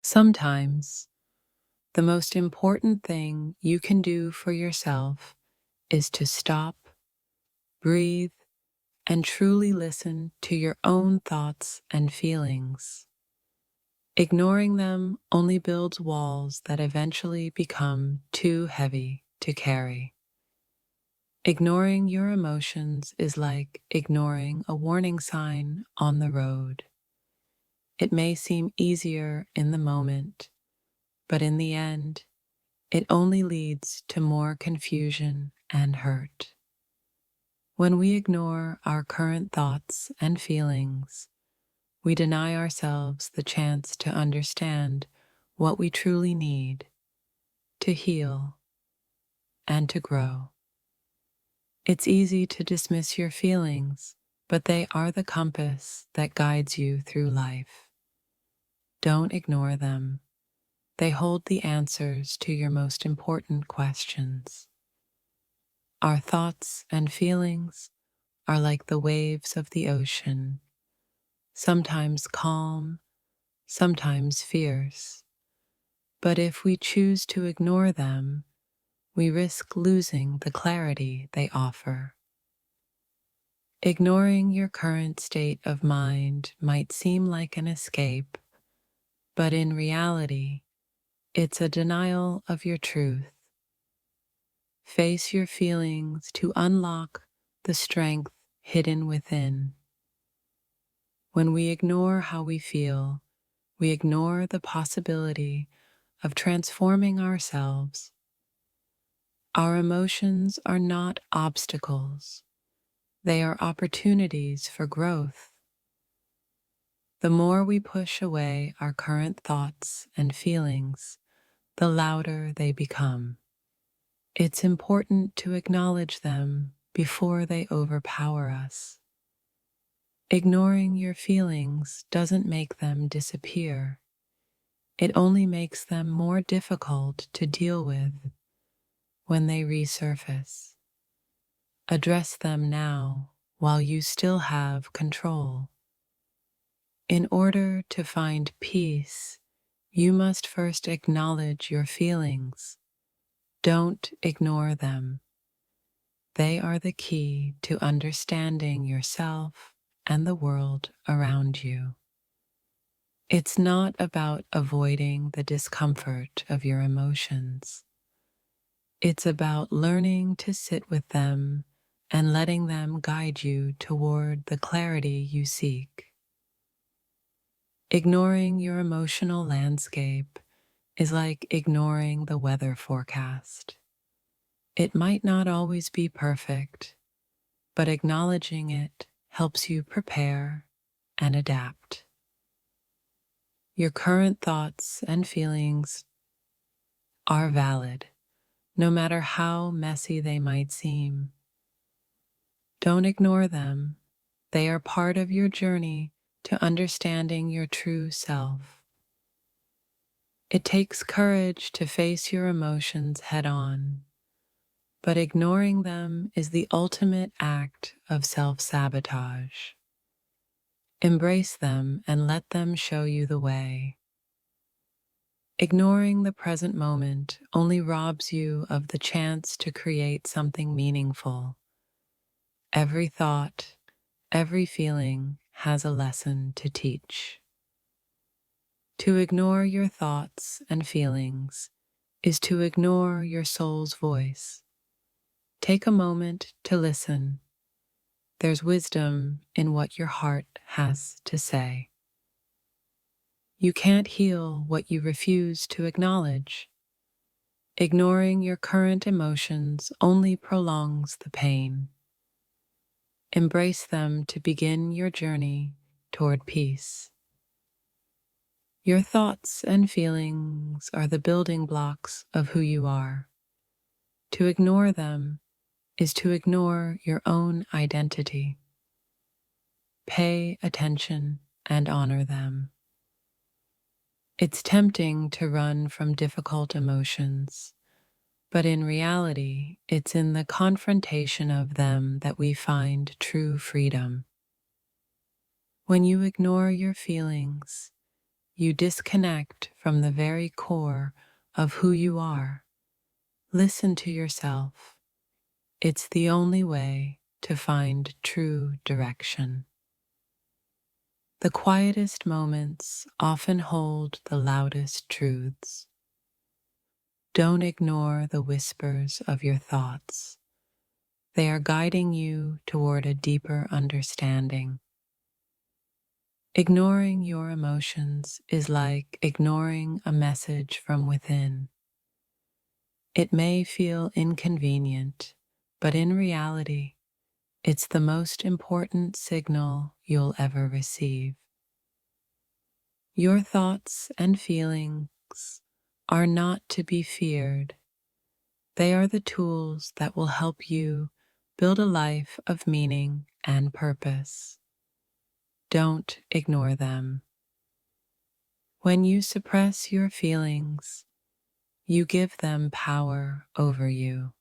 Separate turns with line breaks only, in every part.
Sometimes, the most important thing you can do for yourself is to stop, breathe, and truly listen to your own thoughts and feelings. Ignoring them only builds walls that eventually become too heavy to carry. Ignoring your emotions is like ignoring a warning sign on the road. It may seem easier in the moment, but in the end, it only leads to more confusion and hurt. When we ignore our current thoughts and feelings, we deny ourselves the chance to understand what we truly need to heal and to grow. It's easy to dismiss your feelings, but they are the compass that guides you through life. Don't ignore them. They hold the answers to your most important questions. Our thoughts and feelings are like the waves of the ocean, sometimes calm, sometimes fierce. But if we choose to ignore them, we risk losing the clarity they offer. Ignoring your current state of mind might seem like an escape, but in reality, it's a denial of your truth. Face your feelings to unlock the strength hidden within. When we ignore how we feel, we ignore the possibility of transforming ourselves. Our emotions are not obstacles, they are opportunities for growth. The more we push away our current thoughts and feelings, the louder they become. It's important to acknowledge them before they overpower us. Ignoring your feelings doesn't make them disappear. It only makes them more difficult to deal with when they resurface. Address them now while you still have control. In order to find peace, you must first acknowledge your feelings. Don't ignore them. They are the key to understanding yourself and the world around you. It's not about avoiding the discomfort of your emotions. It's about learning to sit with them and letting them guide you toward the clarity you seek. Ignoring your emotional landscape is like ignoring the weather forecast. It might not always be perfect, but acknowledging it helps you prepare and adapt. Your current thoughts and feelings are valid, no matter how messy they might seem. Don't ignore them. They are part of your journey to understanding your true self. It takes courage to face your emotions head on, but ignoring them is the ultimate act of self-sabotage. Embrace them and let them show you the way. Ignoring the present moment only robs you of the chance to create something meaningful. Every thought, every feeling has a lesson to teach. To ignore your thoughts and feelings is to ignore your soul's voice. Take a moment to listen. There's wisdom in what your heart has to say. You can't heal what you refuse to acknowledge. Ignoring your current emotions only prolongs the pain. Embrace them to begin your journey toward peace. Your thoughts and feelings are the building blocks of who you are. To ignore them is to ignore your own identity. Pay attention and honor them. It's tempting to run from difficult emotions, but in reality, it's in the confrontation of them that we find true freedom. When you ignore your feelings, you disconnect from the very core of who you are. Listen to yourself. It's the only way to find true direction. The quietest moments often hold the loudest truths. Don't ignore the whispers of your thoughts. They are guiding you toward a deeper understanding. Ignoring your emotions is like ignoring a message from within. It may feel inconvenient, but in reality, it's the most important signal you'll ever receive. Your thoughts and feelings are not to be feared. They are the tools that will help you build a life of meaning and purpose. Don't ignore them. When you suppress your feelings, you give them power over you.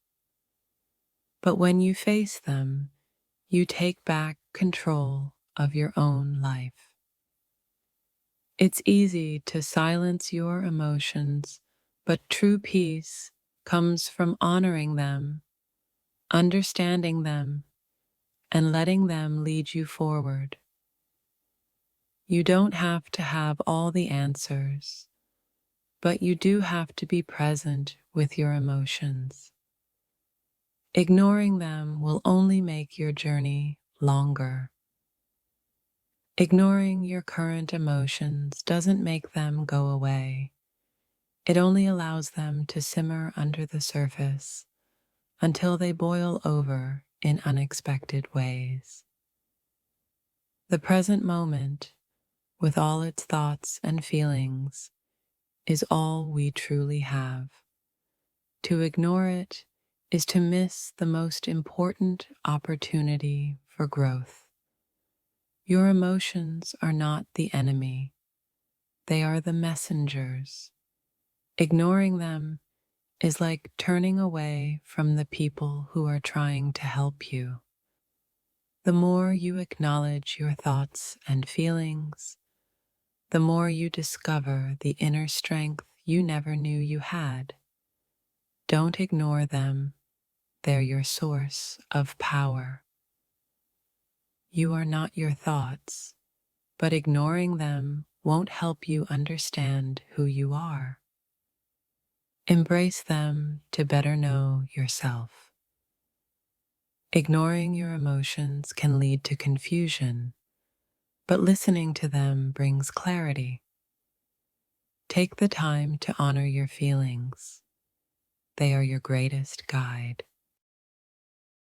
But when you face them, you take back control of your own life. It's easy to silence your emotions, but true peace comes from honoring them, understanding them, and letting them lead you forward. You don't have to have all the answers, but you do have to be present with your emotions. Ignoring them will only make your journey longer. Ignoring your current emotions doesn't make them go away. It only allows them to simmer under the surface until they boil over in unexpected ways. The present moment, with all its thoughts and feelings, is all we truly have. To ignore it is to miss the most important opportunity for growth. Your emotions are not the enemy. They are the messengers. Ignoring them is like turning away from the people who are trying to help you. The more you acknowledge your thoughts and feelings, the more you discover the inner strength you never knew you had. Don't ignore them. They're your source of power. You are not your thoughts, but ignoring them won't help you understand who you are. Embrace them to better know yourself. Ignoring your emotions can lead to confusion, but listening to them brings clarity. Take the time to honor your feelings. They are your greatest guide.